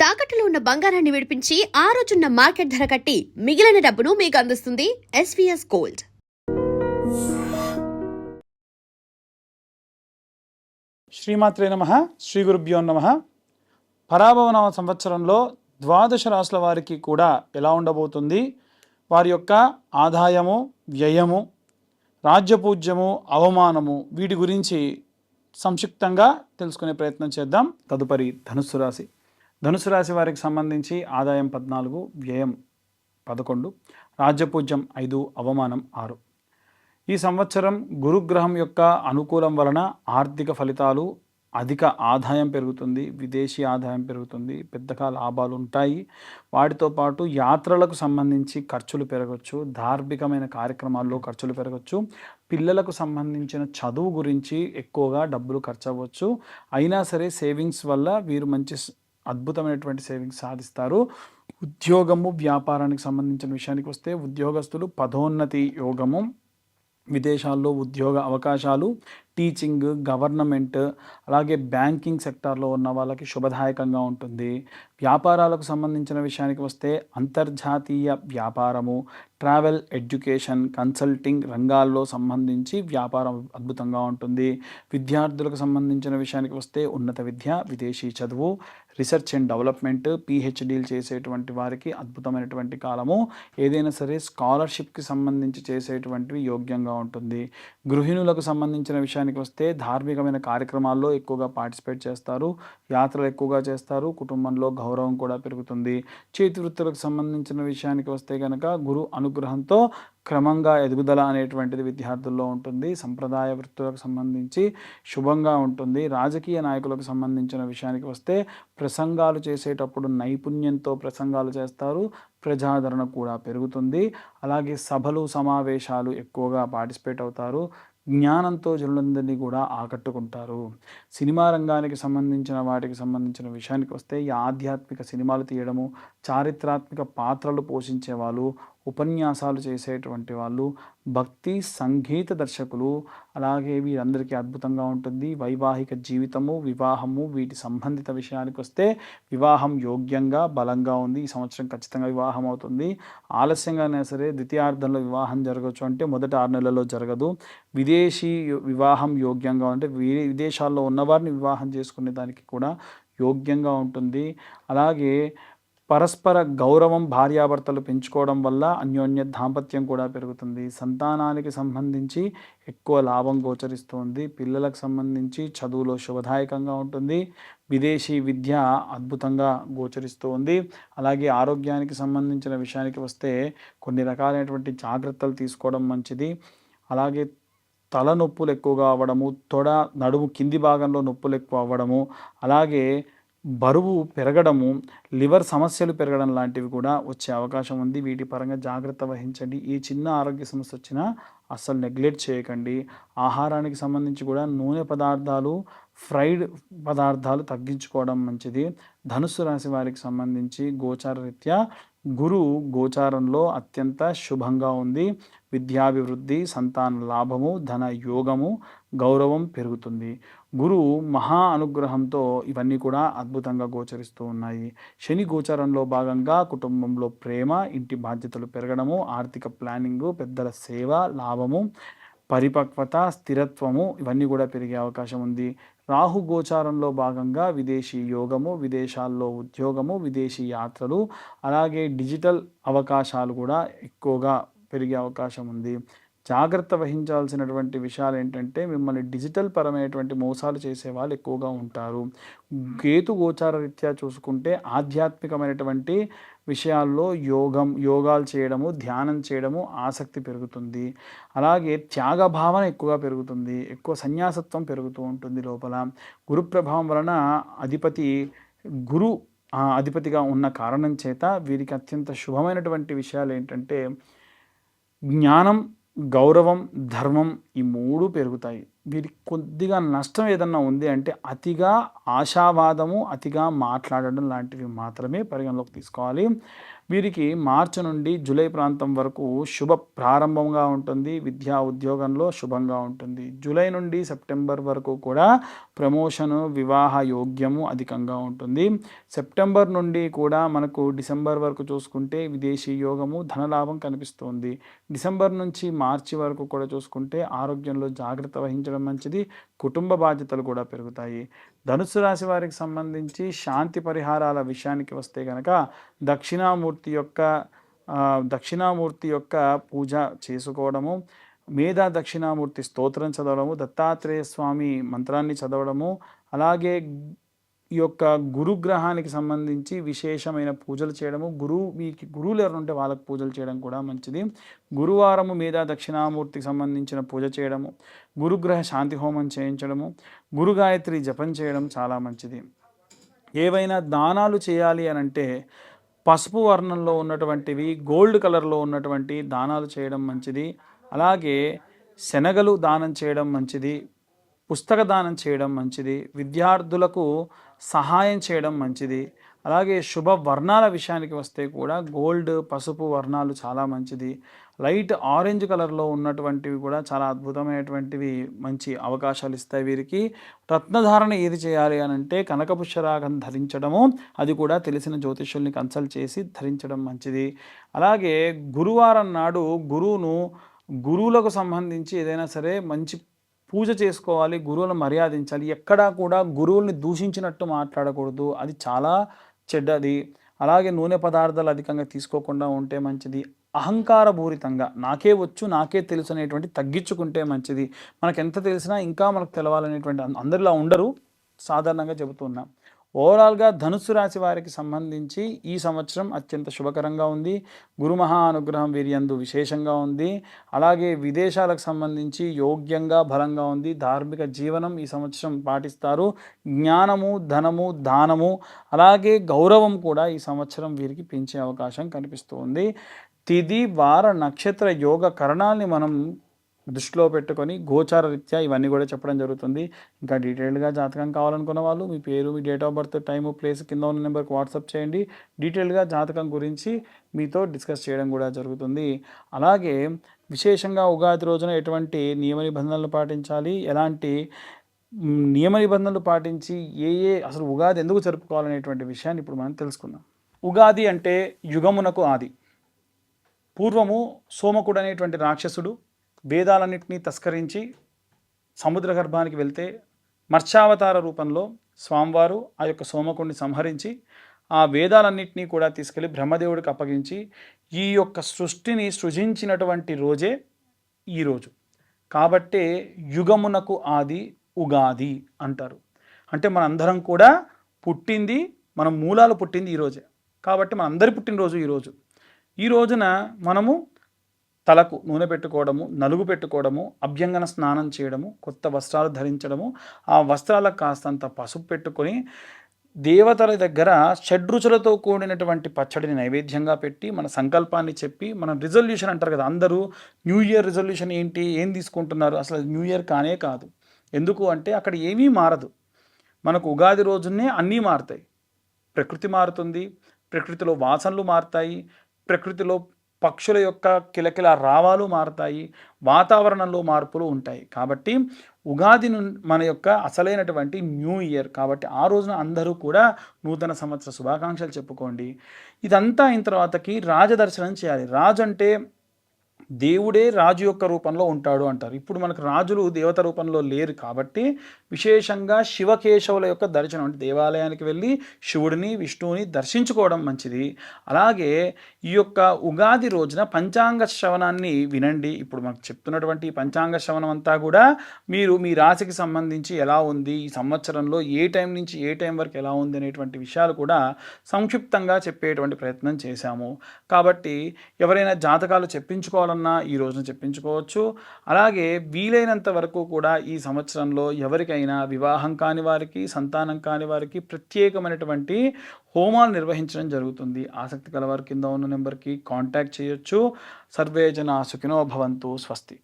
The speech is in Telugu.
తాకట్టులో ఉన్న బంగారాన్ని విడిపించి ఆ రోజున్న మార్కెట్ ధర కట్టి మిగిలిన డబ్బును మీకు అందిస్తుంది ఎస్వీఎస్ గోల్డ్. శ్రీమాత్రే నమః. శ్రీ గురుభ్యో నమః. పరాభవనామ సంవత్సరంలో ద్వాదశ రాశుల వారికి కూడా ఎలా ఉండబోతుంది, వారి యొక్క ఆదాయము, వ్యయము, రాజ్యపూజ్యము, అవమానము, వీటి గురించి సంక్షిప్తంగా తెలుసుకునే ప్రయత్నం చేద్దాం. తదుపరి ధనుస్సు రాశి. ధనుసు రాశి వారికి సంబంధించి ఆదాయం 14, వ్యయం 11, రాజ్యపూజ్యం 5, అవమానం 6. ఈ సంవత్సరం గురుగ్రహం యొక్క అనుకూలం వలన ఆర్థిక ఫలితాలు, అధిక ఆదాయం పెరుగుతుంది, విదేశీ ఆదాయం పెరుగుతుంది, పెద్దగా లాభాలు ఉంటాయి. వాటితో పాటు యాత్రలకు సంబంధించి ఖర్చులు పెరగవచ్చు, ధార్మికమైన కార్యక్రమాల్లో ఖర్చులు పెరగవచ్చు, పిల్లలకు సంబంధించిన చదువు గురించి ఎక్కువగా డబ్బులు ఖర్చు అవ్వచ్చు. అయినా సరే సేవింగ్స్ వల్ల వీరు మంచి అద్భుతమైనటువంటి సేవింగ్స్ సాధిస్తారు. ఉద్యోగము, వ్యాపారానికి సంబంధించిన విషయానికి వస్తే ఉద్యోగస్తులు పదోన్నతి యోగము, విదేశాల్లో ఉద్యోగ అవకాశాలు, టీచింగ్, గవర్నమెంట్, అలాగే బ్యాంకింగ్ సెక్టార్లో ఉన్న వాళ్ళకి శుభదాయకంగా ఉంటుంది. వ్యాపారాలకు సంబంధించిన విషయానికి వస్తే అంతర్జాతీయ వ్యాపారము, ట్రావెల్, ఎడ్యుకేషన్, కన్సల్టింగ్ రంగాల్లో సంబంధించి వ్యాపారం అద్భుతంగా ఉంటుంది. విద్యార్థులకు సంబంధించిన విషయానికి వస్తే ఉన్నత విద్య, విదేశీ చదువు, రీసెర్చ్ అండ్ డెవలప్మెంట్, పిహెచ్డీలు చేసేటువంటి వారికి అద్భుతమైనటువంటి కాలము. ఏదైనా సరే స్కాలర్షిప్కి సంబంధించి చేసేటువంటివి యోగ్యంగా ఉంటుంది. గృహిణులకు సంబంధించిన విషయానికి వస్తే ధార్మికమైన కార్యక్రమాల్లో ఎక్కువగా పార్టిసిపేట్ చేస్తారు, యాత్రలు ఎక్కువగా చేస్తారు, కుటుంబంలో గౌరవం కూడా పెరుగుతుంది. చేతి వృత్తులకు సంబంధించిన విషయానికి వస్తే కనుక గురు అనుగ్రహంతో క్రమంగా ఎదుగుదల అనేటువంటిది విద్యార్థుల్లో ఉంటుంది. సంప్రదాయ వృత్తులకు సంబంధించి శుభంగా ఉంటుంది. రాజకీయ నాయకులకు సంబంధించిన విషయానికి వస్తే ప్రసంగాలు చేసేటప్పుడు నైపుణ్యంతో ప్రసంగాలు చేస్తారు, ప్రజాదరణ కూడా పెరుగుతుంది. అలాగే సభలు, సమావేశాలు ఎక్కువగా పార్టిసిపేట్ అవుతారు, జ్ఞానంతో జనులందరినీ కూడా ఆకట్టుకుంటారు. సినిమా రంగానికి సంబంధించిన వాటికి సంబంధించిన విషయానికి వస్తే ఈ ఆధ్యాత్మిక సినిమాలు తీయడము, చారిత్రాత్మక పాత్రలు పోషించే వాళ్ళు, ఉపన్యాసాలు చేసేటువంటి వాళ్ళు, భక్తి సంగీత దర్శకులు, అలాగే వీరందరికీ అద్భుతంగా ఉంటుంది. వైవాహిక జీవితము, వివాహము, వీటి సంబంధిత విషయానికి వస్తే వివాహం యోగ్యంగా బలంగా ఉంది. ఈ సంవత్సరం ఖచ్చితంగా వివాహం అవుతుంది. ఆలస్యంగానే సరే ద్వితీయార్థంలో వివాహం జరగవచ్చు, అంటే మొదటి 6 నెలల్లో జరగదు. విదేశీ వివాహం యోగ్యంగా ఉంటే విదేశాల్లో ఉన్నవారిని వివాహం చేసుకునే దానికి కూడా యోగ్యంగా ఉంటుంది. అలాగే పరస్పర గౌరవం భార్యాభర్తలు పెంచుకోవడం వల్ల అన్యోన్య దాంపత్యం కూడా పెరుగుతుంది. సంతానానికి సంబంధించి ఎక్కువ లాభం గోచరిస్తుంది. పిల్లలకు సంబంధించి చదువులో శుభదాయకంగా ఉంటుంది. విదేశీ విద్య అద్భుతంగా గోచరిస్తూ ఉంది. అలాగే ఆరోగ్యానికి సంబంధించిన విషయానికి వస్తే కొన్ని రకాలైనటువంటి జాగ్రత్తలు తీసుకోవడం మంచిది. అలాగే తలనొప్పులు ఎక్కువగా అవ్వడము, తొడ, నడుము కింది భాగంలో నొప్పులు ఎక్కువ అవ్వడము, అలాగే బరువు పెరగడము, లివర్ సమస్యలు పెరగడం లాంటివి కూడా వచ్చే అవకాశం ఉంది. వీటి పరంగా జాగ్రత్త వహించండి. ఈ చిన్న ఆరోగ్య సమస్య వచ్చినా అస్సలు నెగ్లెక్ట్ చేయకండి. ఆహారానికి సంబంధించి కూడా నూనె పదార్థాలు, ఫ్రైడ్ పదార్థాలు తగ్గించుకోవడం మంచిది. ధనుస్సు రాశి వారికి సంబంధించి గోచార రీత్యా గురు గోచారంలో అత్యంత శుభంగా ఉంది. విద్యాభివృద్ధి, సంతాన లాభము, ధన యోగము, గౌరవం పెరుగుతుంది. గురువు మహా అనుగ్రహంతో ఇవన్నీ కూడా అద్భుతంగా గోచరిస్తూ ఉన్నాయి. శని గోచారంలో భాగంగా కుటుంబంలో ప్రేమ, ఇంటి బాధ్యతలు పెరగడము, ఆర్థిక ప్లానింగు, పెద్దల సేవ, లాభము, పరిపక్వత, స్థిరత్వము, ఇవన్నీ కూడా పెరిగే అవకాశం ఉంది. రాహు గోచారంలో భాగంగా విదేశీ యోగము, విదేశాల్లో ఉద్యోగము, విదేశీ యాత్రలు, అలాగే డిజిటల్ అవకాశాలు కూడా ఎక్కువగా పెరిగే అవకాశం ఉంది. జాగ్రత్త వహించాల్సినటువంటి విషయాలు ఏంటంటే మిమ్మల్ని డిజిటల్ పరమైనటువంటి మోసాలు చేసే వాళ్ళు ఎక్కువగా ఉంటారు. కేతు గోచార రీత్యా చూసుకుంటే ఆధ్యాత్మికమైనటువంటి విషయాల్లో యోగాలు చేయడము, ధ్యానం చేయడము ఆసక్తి పెరుగుతుంది. అలాగే త్యాగభావన ఎక్కువగా పెరుగుతుంది, ఎక్కువ సన్యాసత్వం పెరుగుతూ ఉంటుంది లోపల. గురు ప్రభావం వలన గురు అధిపతిగా ఉన్న కారణం చేత వీరికి అత్యంత శుభమైనటువంటి విషయాలు ఏంటంటే జ్ఞానం, గౌరవం, ధర్మం, ఈ 3 పెరుగుతాయి. వీరికి కొద్దిగా నష్టం ఏదన్నా ఉంది అంటే అతిగా ఆశావాదము, అతిగా మాట్లాడడం లాంటివి మాత్రమే పరిగణలోకి తీసుకోవాలి. వీరికి మార్చి నుండి జూలై ప్రాంతం వరకు శుభ ప్రారంభంగా ఉంటుంది. విద్యా ఉద్యోగంలో శుభంగా ఉంటుంది. జూలై నుండి సెప్టెంబర్ వరకు కూడా ప్రమోషను, వివాహ యోగ్యము అధికంగా ఉంటుంది. సెప్టెంబర్ నుండి కూడా మనకు డిసెంబర్ వరకు చూసుకుంటే విదేశీ యోగము, ధనలాభం కనిపిస్తుంది. డిసెంబర్ నుంచి మార్చి వరకు కూడా చూసుకుంటే ఆరోగ్యంలో జాగ్రత్త వహించడం మంచిది. కుటుంబ బాధ్యతలు కూడా పెరుగుతాయి. ధనుస్సు రాశి వారికి సంబంధించి శాంతి పరిహారాల విషయానికి వస్తే కనుక దక్షిణామూర్తి యొక్క పూజ చేసుకోవడము, మేధా దక్షిణామూర్తి స్తోత్రం చదవడము, దత్తాత్రేయ స్వామి మంత్రాన్ని చదవడము, అలాగే ఈ యొక్క గురుగ్రహానికి సంబంధించి విశేషమైన పూజలు చేయడము, మీకు గురువులు ఎవరు ఉంటే వాళ్ళకు పూజలు చేయడం కూడా మంచిది. గురువారము మీద దక్షిణామూర్తికి సంబంధించిన పూజ చేయడము, గురుగ్రహ శాంతి హోమం చేయించడము, గురు గాయత్రి జపం చేయడం చాలా మంచిది. ఏవైనా దానాలు చేయాలి అని అంటే పసుపు వర్ణంలో ఉన్నటువంటివి, గోల్డ్ కలర్లో ఉన్నటువంటి దానాలు చేయడం మంచిది. అలాగే శనగలు దానం చేయడం మంచిది. పుస్తక దానం చేయడం మంచిది. విద్యార్థులకు సహాయం చేయడం మంచిది. అలాగే శుభ వర్ణాల విషయానికి వస్తే కూడా గోల్డ్, పసుపు వర్ణాలు చాలా మంచిది. లైట్ ఆరెంజ్ కలర్లో ఉన్నటువంటివి కూడా చాలా అద్భుతమైనటువంటివి, మంచి అవకాశాలు ఇస్తాయి వీరికి. రత్నధారణ ఏది చేయాలి అని అంటే కనకపుష్యరాగం ధరించడము, అది కూడా తెలిసిన జ్యోతిష్యుల్ని కన్సల్ట్ చేసి ధరించడం మంచిది. అలాగే గురువారం నాడు గురువులకు సంబంధించి ఏదైనా సరే మంచి పూజ చేసుకోవాలి, గురువులను మర్యాదించాలి. ఎక్కడా కూడా గురువుల్ని దూషించినట్టు మాట్లాడకూడదు, అది చాలా చెడ్డది. అలాగే నూనె పదార్థాలు అధికంగా తీసుకోకుండా ఉంటే మంచిది. అహంకారపూరితంగా నాకే వచ్చు, నాకే తెలుసు అనేటువంటి తగ్గించుకుంటే మంచిది. మనకు ఎంత తెలిసినా ఇంకా మనకు తెలవాలనేటువంటి అందరిలా ఉండరు, సాధారణంగా చెబుతున్నాం. ఓవరాల్గా ధనుస్సు రాశి వారికి సంబంధించి ఈ సంవత్సరం అత్యంత శుభకరంగా ఉంది. గురు మహా అనుగ్రహం వీరియందు విశేషంగా ఉంది. అలాగే విదేశాలకు సంబంధించి యోగ్యంగా బలంగా ఉంది. ధార్మిక జీవనం ఈ సంవత్సరం పాటిస్తారు. జ్ఞానము, ధనము, దానము, అలాగే గౌరవం కూడా ఈ సంవత్సరం వీరికి పెంచే అవకాశం కనిపిస్తుంది. తిథి, వార, నక్షత్ర యోగ కరణాల్ని మనం దృష్టిలో పెట్టుకొని గోచార రీత్యా ఇవన్నీ కూడా చెప్పడం జరుగుతుంది. ఇంకా డీటెయిల్డ్గా జాతకం కావాలనుకున్న వాళ్ళు మీ పేరు, మీ date of birth, time, place కింద ఉన్న నెంబర్కి వాట్సాప్ చేయండి. డీటెయిల్డ్గా జాతకం గురించి మీతో డిస్కస్ చేయడం కూడా జరుగుతుంది. అలాగే విశేషంగా ఉగాది రోజున ఎటువంటి నియమ నిబంధనలు పాటించాలి, ఎలాంటి నియమ నిబంధనలు పాటించి అసలు ఉగాది ఎందుకు జరుపుకోవాలనేటువంటి విషయాన్ని ఇప్పుడు మనం తెలుసుకుందాం. ఉగాది అంటే యుగమునకు ఆది. పూర్వము సోమకుడు అనేటువంటి రాక్షసుడు వేదాలన్నింటినీ తస్కరించి సముద్ర గర్భానికి వెళ్తే మత్స్యావతార రూపంలో స్వామివారు ఆ యొక్క సోమకుడిని సంహరించి ఆ వేదాలన్నింటినీ కూడా తీసుకెళ్ళి బ్రహ్మదేవుడికి అప్పగించి ఈ యొక్క సృష్టిని సృజించినటువంటి రోజే ఈరోజు. కాబట్టే యుగమునకు ఆది ఉగాది అంటారు. అంటే మనందరం కూడా పుట్టింది, మన మూలాలు పుట్టింది ఈరోజే. కాబట్టి మనందరి పుట్టినరోజు ఈరోజు. ఈ రోజున మనము తలకు నూనె పెట్టుకోవడము, నలుగు పెట్టుకోవడము, అభ్యంగన స్నానం చేయడము, కొత్త వస్త్రాలు ధరించడము, ఆ వస్త్రాలకు కాస్తంత పసుపు పెట్టుకొని దేవతల దగ్గర షడ్రుచులతో కూడినటువంటి పచ్చడిని నైవేద్యంగా పెట్టి మన సంకల్పాన్ని చెప్పి, మన రిజల్యూషన్ అంటారు కదా, అందరూ న్యూ ఇయర్ రిజల్యూషన్ ఏంటి, ఏం తీసుకుంటున్నారు, అసలు న్యూ ఇయర్ కానే కాదు. ఎందుకు అంటే అక్కడ ఏమీ మారదు. మనకు ఉగాది రోజునే అన్నీ మారుతాయి. ప్రకృతి మారుతుంది, ప్రకృతిలో వాసనలు మారుతాయి, ప్రకృతిలో పక్షుల యొక్క కిలకిల రావాలు మారుతాయి, వాతావరణంలో మార్పులు ఉంటాయి. కాబట్టి ఉగాది మన యొక్క అసలైనటువంటి న్యూ ఇయర్. కాబట్టి ఆ రోజున అందరూ కూడా నూతన సంవత్సర శుభాకాంక్షలు చెప్పుకోండి. ఇదంతా అయిన తర్వాతకి రాజదర్శనం చేయాలి. రాజు అంటే దేవుడే రాజు యొక్క రూపంలో ఉంటాడు అంటారు. ఇప్పుడు మనకు రాజులు దేవత రూపంలో లేరు కాబట్టి విశేషంగా శివకేశవుల యొక్క దర్శనం, అంటే దేవాలయానికి వెళ్ళి శివుడిని, విష్ణువుని దర్శించుకోవడం మంచిది. అలాగే ఈ యొక్క ఉగాది రోజున పంచాంగ శ్రవణాన్ని వినండి. ఇప్పుడు మనకు చెప్తున్నటువంటి పంచాంగ శ్రవణం అంతా కూడా మీరు మీ రాశికి సంబంధించి ఎలా ఉంది, ఈ సంవత్సరంలో ఏ టైం నుంచి ఏ టైం వరకు ఎలా ఉంది అనేటువంటి విషయాలు కూడా సంక్షిప్తంగా చెప్పేటువంటి ప్రయత్నం చేశాము. కాబట్టి ఎవరైనా జాతకాలు చెప్పించుకోవాలన్నా ఈ రోజున చెప్పించుకోవచ్చు. అలాగే వీలైనంత వరకు కూడా ఈ సంవత్సరంలో ఎవరికైనా వివాహం కాని వారికి, సంతానం కాని వారికి ప్రత్యేకమైనటువంటి హోమాలు నిర్వహించడం జరుగుతుంది. ఆసక్తి కలవారు కింద ఉన్న నెంబర్కి కాంటాక్ట్ చేయొచ్చు. సర్వే జనా సుఖినో భవంతు. స్వస్తి.